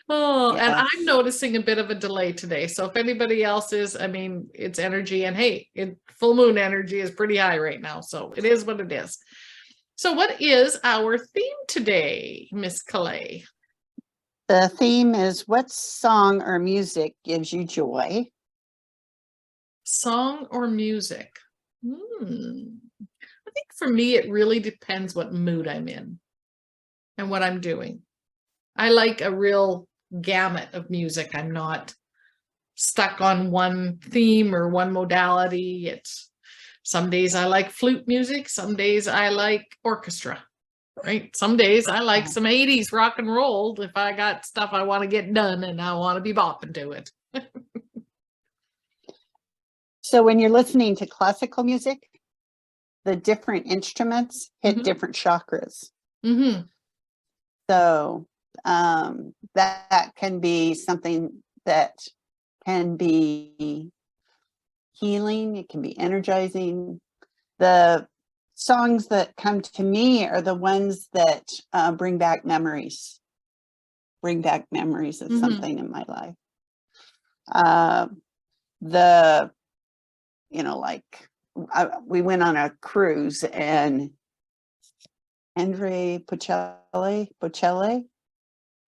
Oh, and Yeah. I'm noticing a bit of a delay today. So if anybody else is, I mean, it's energy, and hey, full moon energy is pretty high right now. So it is what it is. So what is our theme today, Miss Kalei? The theme is, what song or music gives you joy? Song or music? I think for me, it really depends what mood I'm in and what I'm doing. I like a real gamut of music. I'm not stuck on one theme or one modality. It's some days I like flute music, some days I like orchestra, right? Some days I like some 80s rock and roll if I got stuff I want to get done and I want to be bopping to it. So when you're listening to classical music, the different instruments hit different chakras. So that can be something that can be healing. It can be energizing. The songs that come to me are the ones that bring back memories of something in my life. We went on a cruise, and Andre Bocelli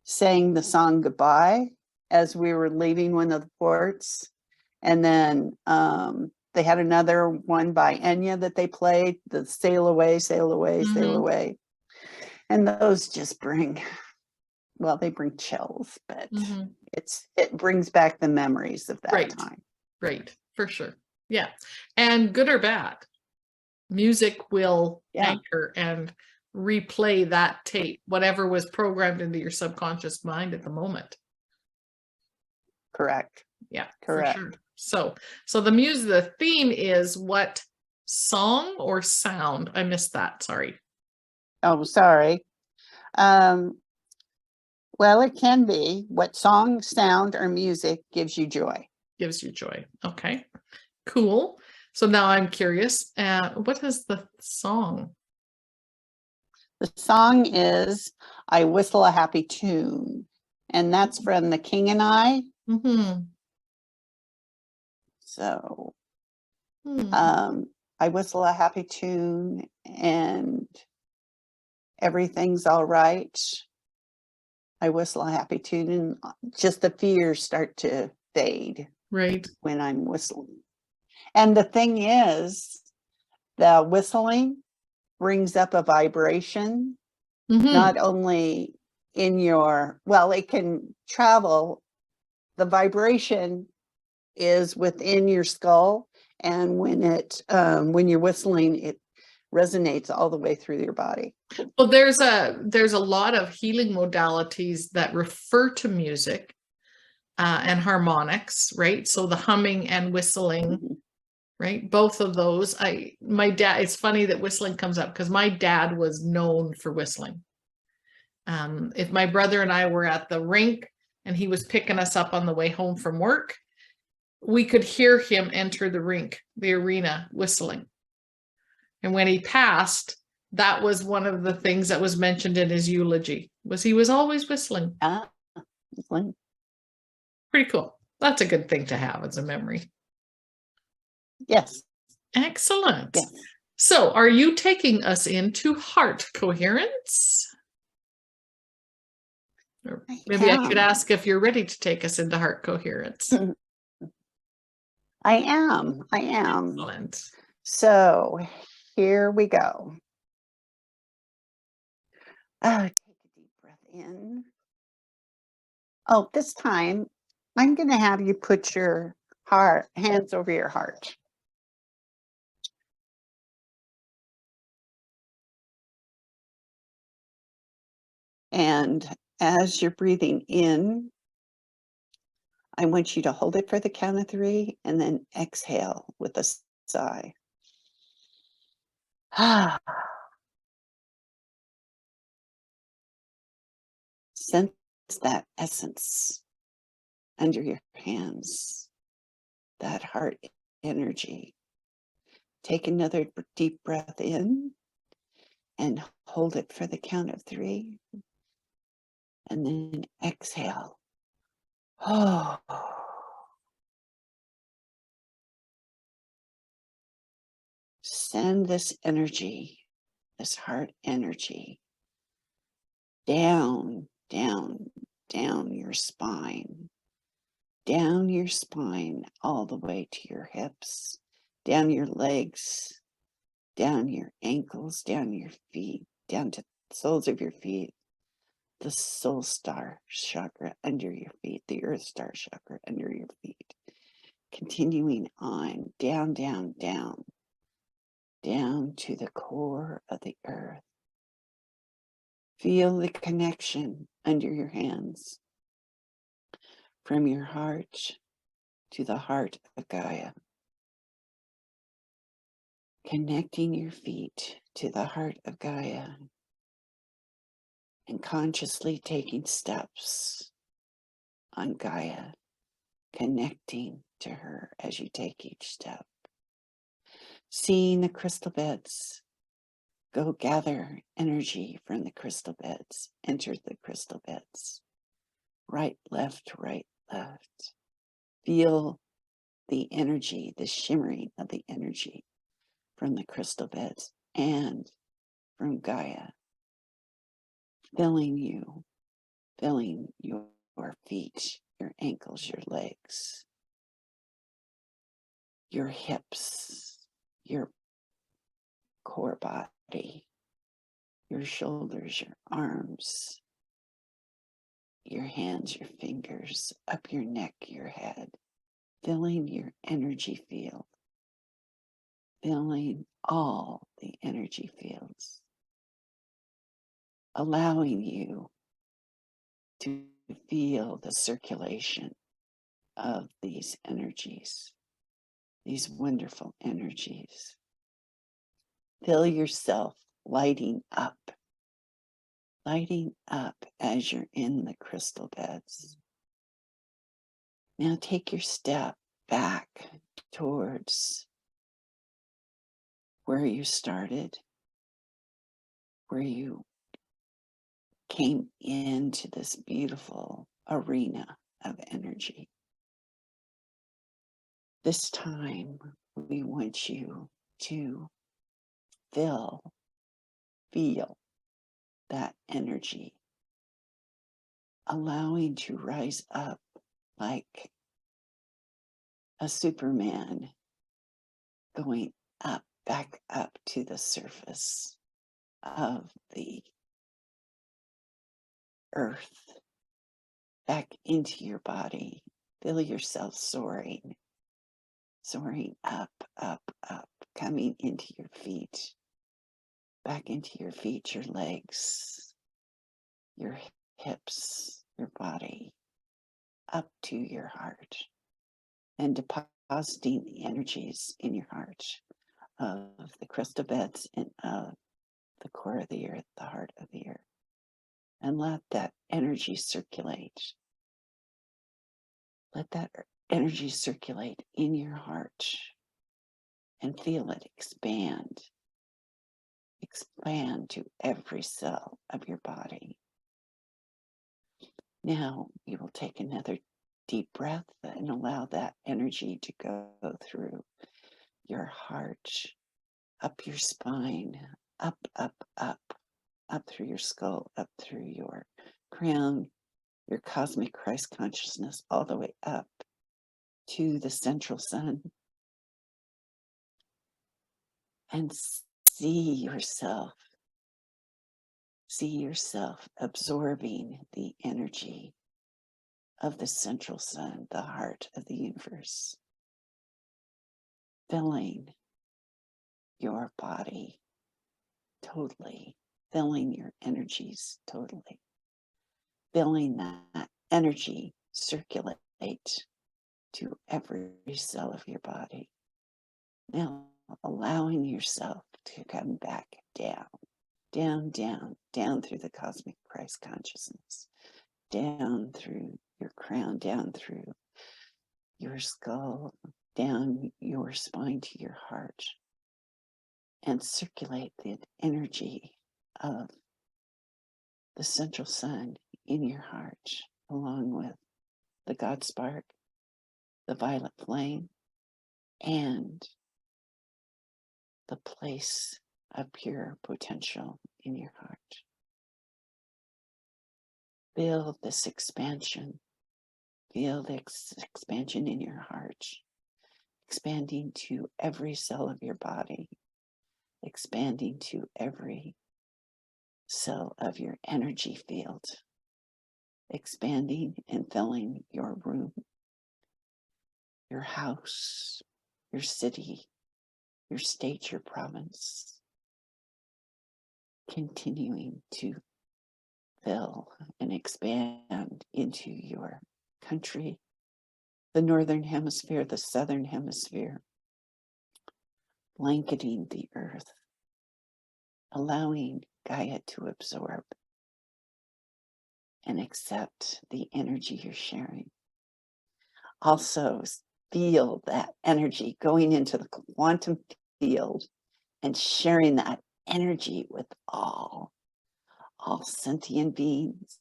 sang the song Goodbye as we were leaving one of the ports. And then they had another one by Enya that they played, the Sail Away, Sail Away, Sail Away. And those just they bring chills, but it brings back the memories of that time. Right, for sure. Yeah. And good or bad, music will anchor and replay that tape, whatever was programmed into your subconscious mind at the moment. Correct. Yeah, correct. For sure. So the theme is what song or sound? I missed that. Sorry. Oh, sorry. Well, it can be what song, sound, or music gives you joy. Gives you joy. Okay, cool. So now I'm curious. What is the song? The song is I Whistle a Happy Tune, and that's from The King and I. So I whistle a happy tune and everything's all right. I whistle a happy tune and just the fears start to fade when I'm whistling. And the thing is, the whistling brings up a vibration, not only in it can travel. The vibration is within your skull, and when you're whistling, it resonates all the way through your body. Well, there's a lot of healing modalities that refer to music and harmonics, right? So the humming and whistling, right? Both of those. It's funny that whistling comes up because my dad was known for whistling. If my brother and I were at the rink and he was picking us up on the way home from work, we could hear him enter the arena, whistling. And when he passed, that was one of the things that was mentioned in his eulogy, was he was always whistling. Whistling. Pretty cool. That's a good thing to have as a memory. Yes. Excellent. Yes. So are you taking us into heart coherence? Or maybe I should ask if you're ready to take us into heart coherence. I am. Excellent. So here we go. Take a deep breath in. Oh, this time I'm going to have you put your hands over your heart. And as you're breathing in, I want you to hold it for the count of 3 and then exhale with a sigh. Sense that essence under your hands, that heart energy. Take another deep breath in and hold it for the count of 3. And then exhale Oh, send this energy, this heart energy, down, down, down your spine, all the way to your hips, down your legs, down your ankles, down your feet, down to the soles of your feet, the soul star chakra under your feet, the earth star chakra under your feet. Continuing on, down, down, down, down to the core of the earth. Feel the connection under your hands from your heart to the heart of Gaia. Connecting your feet to the heart of Gaia and consciously taking steps on Gaia, connecting to her as you take each step. Seeing the crystal beds, go gather energy from the crystal beds, enter the crystal beds. Right, left, right, left. Feel the energy, the shimmering of the energy from the crystal beds and from Gaia, filling you, filling your feet, your ankles, your legs, your hips, your core body, your shoulders, your arms, your hands, your fingers, up your neck, your head, filling your energy field, filling all the energy fields, allowing you to feel the circulation of these energies, these wonderful energies. Feel yourself lighting up as you're in the crystal beds. Now take your step back towards where you started, where you came into this beautiful arena of energy. This time, we want you to feel that energy, allowing to rise up like a Superman, going up, back up to the surface of the earth, back into your body. Feel yourself soaring up, up, up, coming into your feet, back into your feet, your legs, your hips, your body, up to your heart, and depositing the energies in your heart of the crystal beds and of the core of the earth, the heart of the earth. And let that energy circulate. Let that energy circulate in your heart and feel it expand to every cell of your body. Now you will take another deep breath and allow that energy to go through your heart, up your spine, up, up, up, up through your skull, up through your crown, your cosmic Christ consciousness, all the way up to the central sun. And see yourself absorbing the energy of the central sun, the heart of the universe, filling your body totally, filling your energies totally, feeling that energy circulate to every cell of your body. Now allowing yourself to come back down, down, down, down through the cosmic Christ consciousness, down through your crown, down through your skull, down your spine to your heart, and circulate the energy of the central sun in your heart, along with the God spark, the violet flame, and the place of pure potential in your heart. Feel this expansion. Feel the expansion in your heart, expanding to every cell of your body, expanding to every cell of your energy field, expanding and filling your room, your house, your city, your state, your province, continuing to fill and expand into your country, the northern hemisphere, the southern hemisphere, blanketing the earth, allowing Gaia to absorb and accept the energy you're sharing. Also, feel that energy going into the quantum field and sharing that energy with all sentient beings,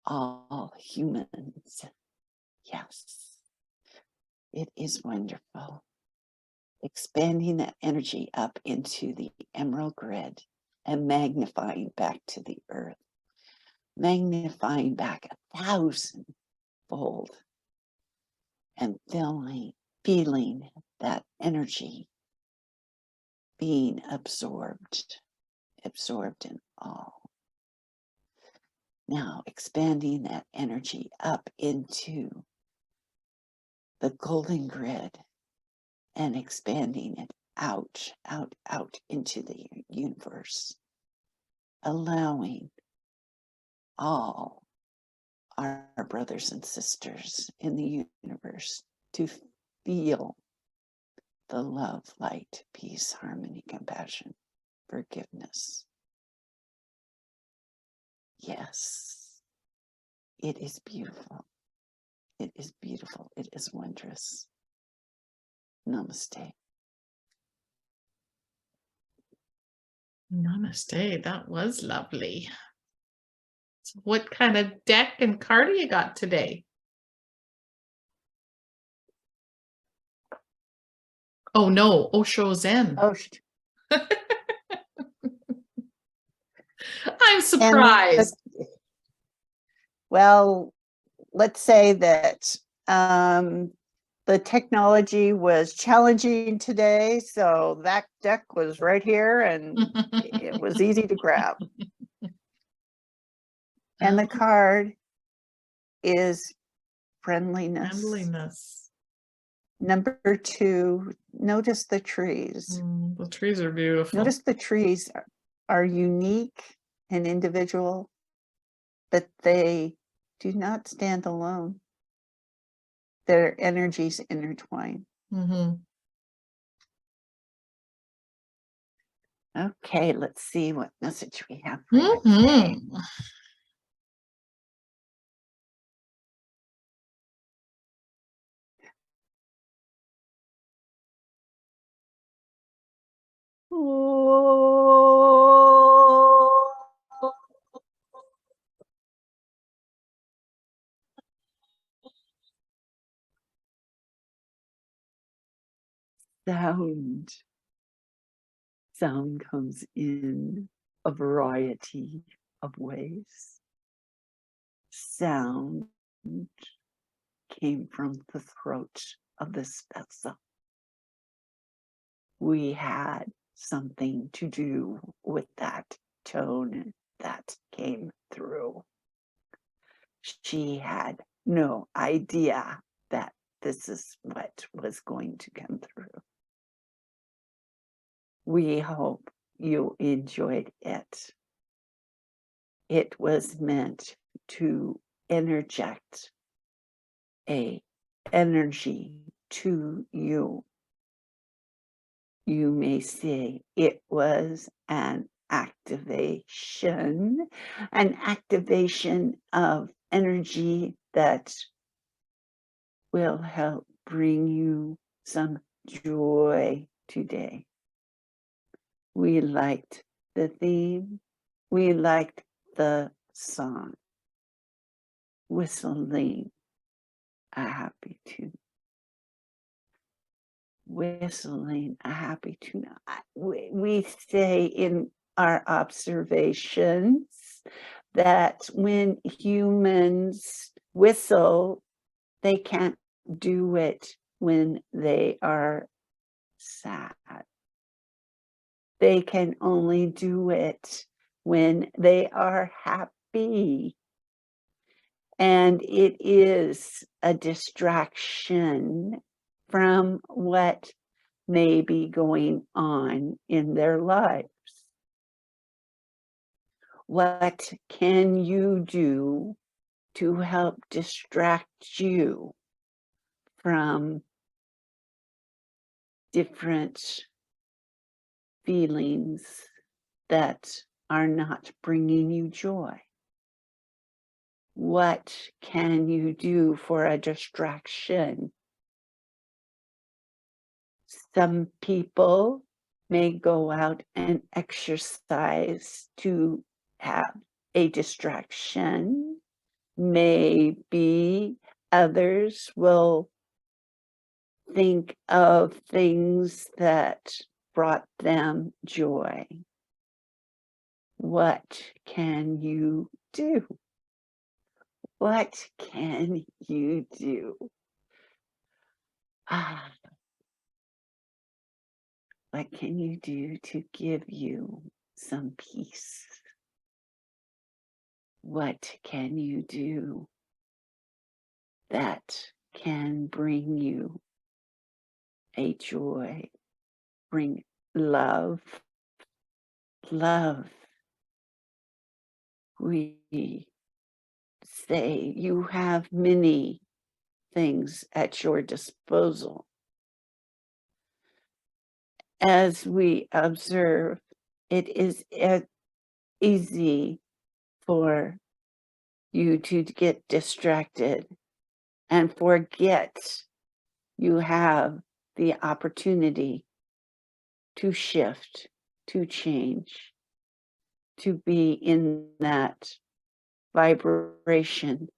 all humans. Yes, it is wonderful. Expanding that energy up into the emerald grid and magnifying back to the earth, magnifying back 1,000-fold, and feeling that energy being absorbed in all. Now expanding that energy up into the golden grid and expanding it out into the universe, allowing all our brothers and sisters in the universe to feel the love, light, peace, harmony, compassion, forgiveness. Yes, it is beautiful. It is beautiful. It is wondrous. Namaste. Namaste. That was lovely. So what kind of deck and card do you got today? Oh no, Osho Zen. Oh, I'm surprised. Well, let's say that the technology was challenging today, so that deck was right here and it was easy to grab. And the card is friendliness. Friendliness. Number 2, notice the trees. The trees are beautiful. Notice the trees are unique and individual, but they do not stand alone. Their energies intertwine. Okay, let's see what message we have for you today. Sound comes in a variety of ways. Sound came from the throat of this vessel. We had something to do with that tone that came through. She had no idea that this is what was going to come through. We hope you enjoyed it. It was meant to interject a energy to you. You may say it was an activation of energy that will help bring you some joy today. We liked the theme. We liked the song. whistling a happy tune. Whistling a happy tune. We say in our observations that when humans whistle, they can't do it when they are sad. They can only do it when they are happy. And it is a distraction from what may be going on in their lives. What can you do to help distract you from different feelings that are not bringing you joy? What can you do for a distraction? Some people may go out and exercise to have a distraction. Maybe others will think of things that brought them joy. What can you do? What can you do? What can you do to give you some peace? What can you do that can bring you a joy, bring love? Love. We say you have many things at your disposal. As we observe, it is easy for you to get distracted and forget you have the opportunity to shift, to change, to be in that vibration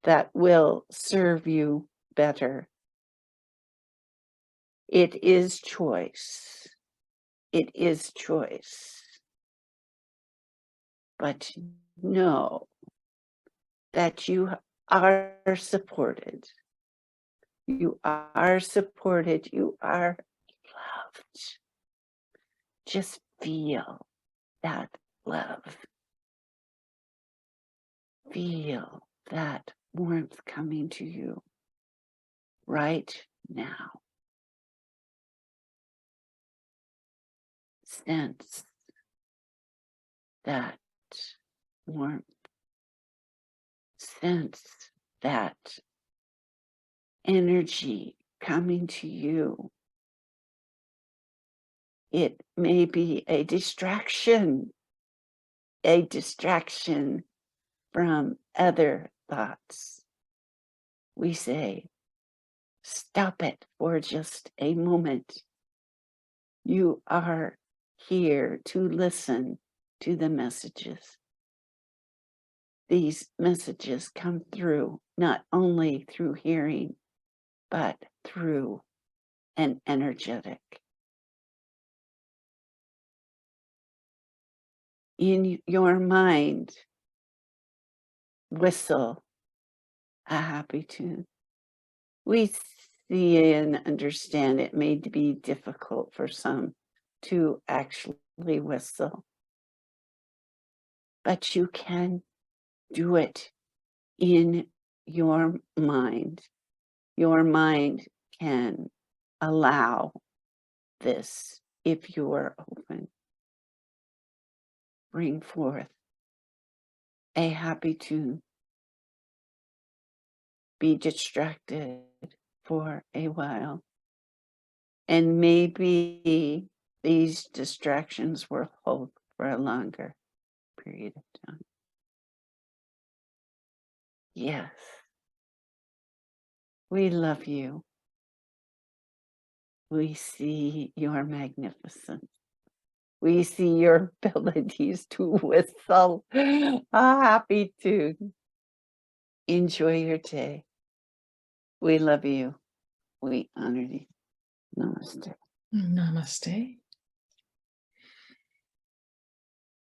that will serve you better. It is choice. It is choice. But know that you are supported. You are supported. You are loved. Just feel that love. Feel that warmth coming to you right now. Sense that warmth. Sense that energy coming to you. It may be a distraction from other thoughts. We say, stop it for just a moment. You are here to listen to the messages. These messages come through not only through hearing, but through an energetic. In your mind, whistle a happy tune. We see and understand it may be difficult for some to actually whistle, but you can do it in your mind. Your mind can allow this if you are open. Bring forth a happy tune. Be distracted for a while. And maybe these distractions will hold for a longer period of time. Yes, we love you. We see your magnificence. We see your abilities to whistle a happy tune. Enjoy your day. We love you. We honor you. Namaste. Namaste.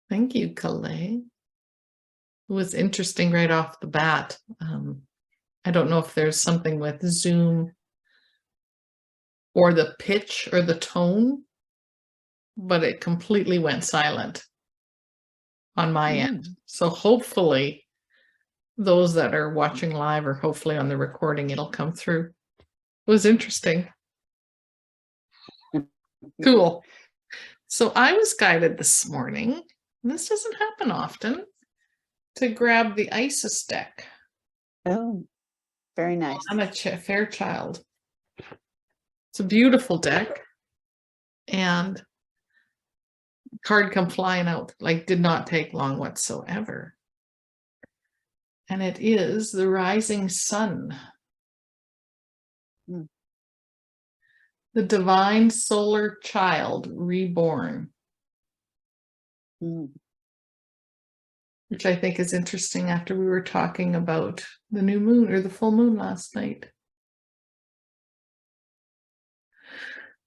Thank you, Kalei. It was interesting right off the bat. I don't know if there's something with Zoom or the pitch or the tone, but it completely went silent on my end. So hopefully those that are watching live or hopefully on the recording, it'll come through. It was interesting. Cool. So I was guided this morning, and this doesn't happen often, to grab the Isis deck. Oh, very nice. I'm a Fairchild. It's a beautiful deck, and card come flying out, like did not take long whatsoever. And it is the Rising Sun. The Divine Solar Child Reborn. Which I think is interesting after we were talking about the new moon or the full moon last night.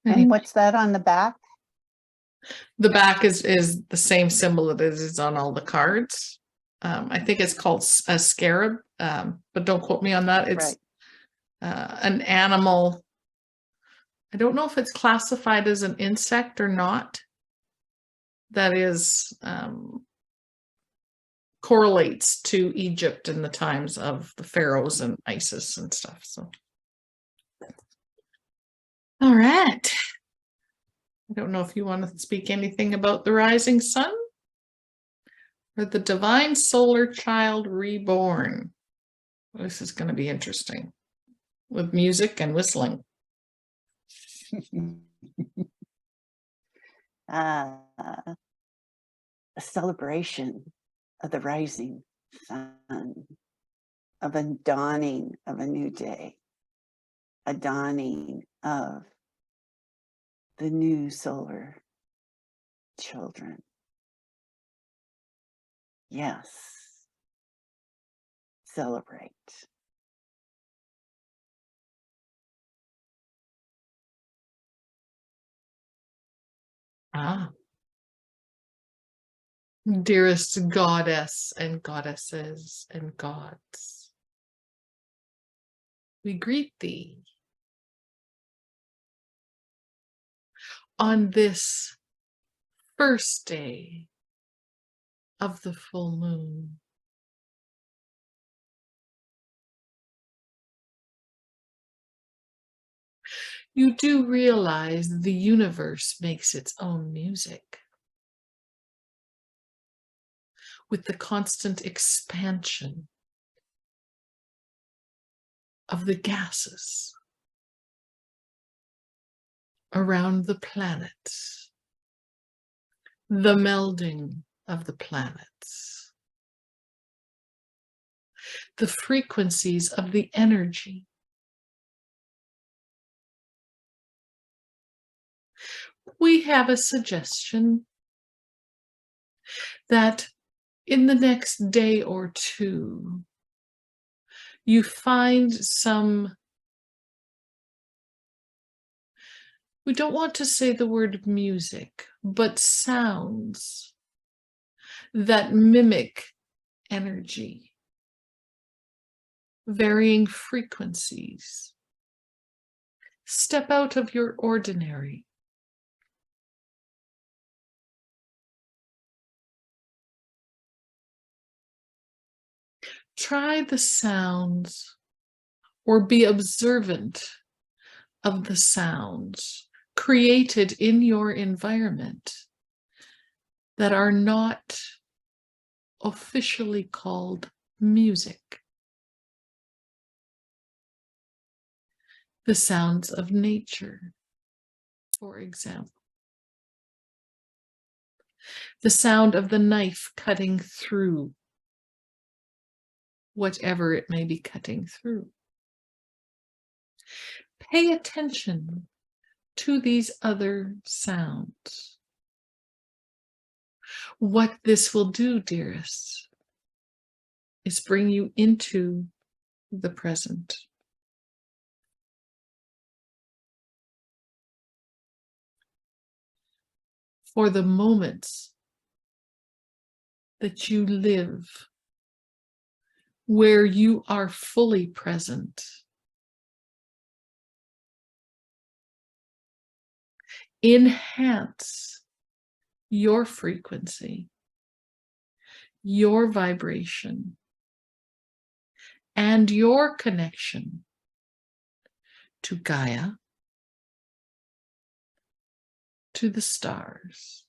And what's that on the back? The back is the same symbol that is on all the cards. I think it's called a scarab, but don't quote me on that. It's an animal. I don't know if it's classified as an insect or not. That is correlates to Egypt in the times of the pharaohs and Isis and stuff. So, all right. I don't know if you want to speak anything about the Rising Sun or the Divine Solar Child Reborn. This is going to be interesting with music and whistling. A celebration of the rising sun, of a dawning of a new day, a dawning of the new solar children. Yes, celebrate. Dearest goddess and goddesses and gods, we greet thee on this first day of the full moon. You do realize the universe makes its own music with the constant expansion of the gases around the planets, the melding of the planets, the frequencies of the energy. We have a suggestion that in the next day or two, you find some, we don't want to say the word music, but sounds that mimic energy, varying frequencies. Step out of your ordinary. Try the sounds or be observant of the sounds created in your environment that are not officially called music. The sounds of nature, for example. The sound of the knife cutting through whatever it may be cutting through. Pay attention to these other sounds. What this will do, dearest, is bring you into the present. For the moments that you live where you are fully present, enhance your frequency, your vibration, and your connection to Gaia, to the stars,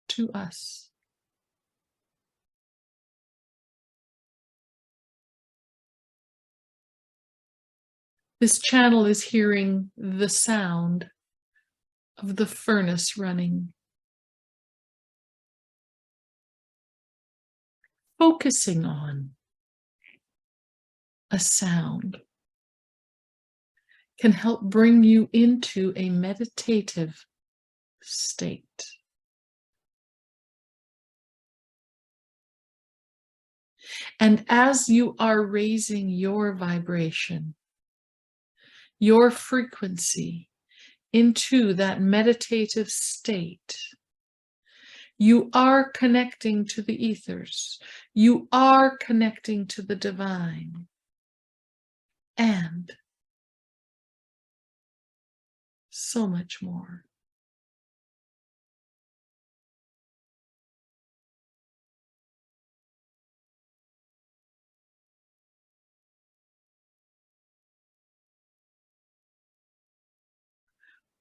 to us. This channel is hearing the sound of the furnace running, focusing on a sound can help bring you into a meditative state. And as you are raising your vibration, your frequency into that meditative state, you are connecting to the ethers. You are connecting to the divine. And so much more.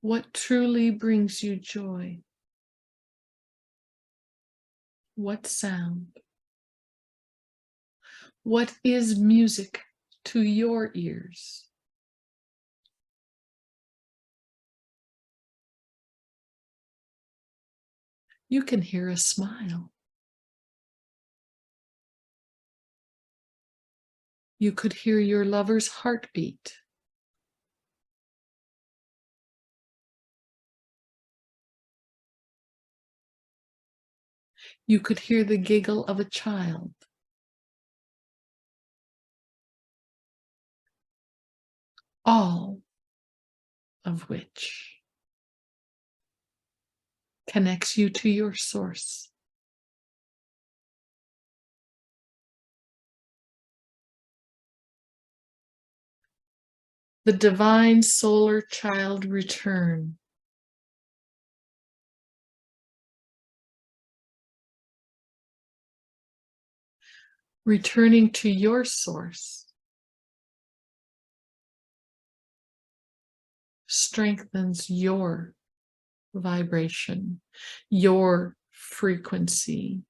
What truly brings you joy? What sound? What is music to your ears? You can hear a smile. You could hear your lover's heartbeat. You could hear the giggle of a child. All of which connects you to your source. The divine solar child return. Returning to your source strengthens your vibration, your frequency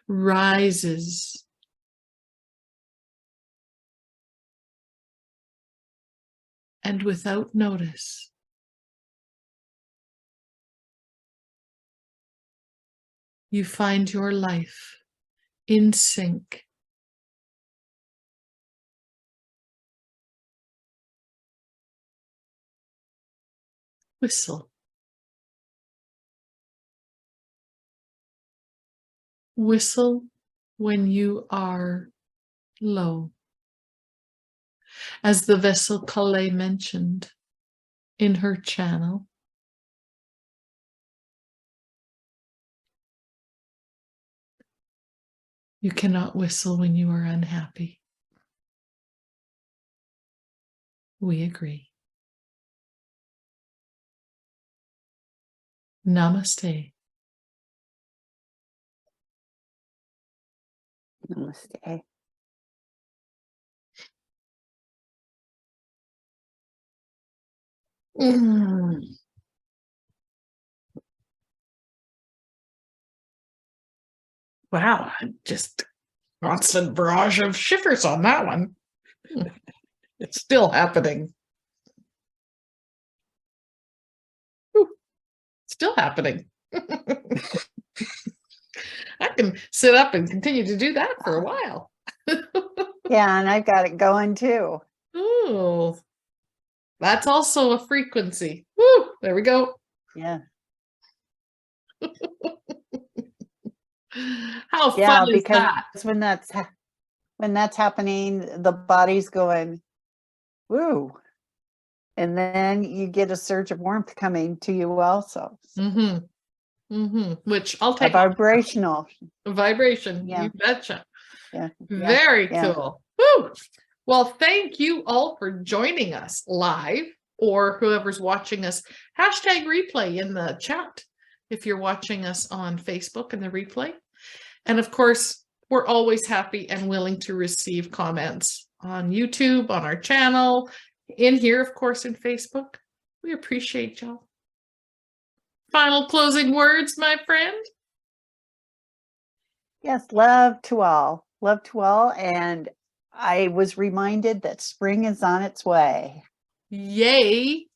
rises. And without notice, you find your life in sync. Whistle. Whistle when you are low. As the vessel Kalei mentioned in her channel, you cannot whistle when you are unhappy. We agree. Namaste. Namaste. Mm. Wow, just constant barrage of shivers on that one. It's still happening. Whew. Still happening. I can sit up and continue to do that for a while. Yeah, and I've got it going too. Ooh, that's also a frequency. Woo, there we go. Yeah. How Yeah, fun is because that? when that's when that's happening, the body's going, woo. And then you get a surge of warmth coming to you also. Which I'll A take vibrational. vibration. Yeah. You betcha. Yeah. Very Yeah. cool. Woo. Well, thank you all for joining us live, or whoever's watching us. Hashtag replay in the chat if you're watching us on Facebook in the replay. And of course, we're always happy and willing to receive comments on YouTube, on our channel, in here, of course, in Facebook. We appreciate y'all. Final closing words, my friend? Yes, love to all. Love to all. And I was reminded that spring is on its way. Yay.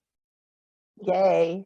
Yay.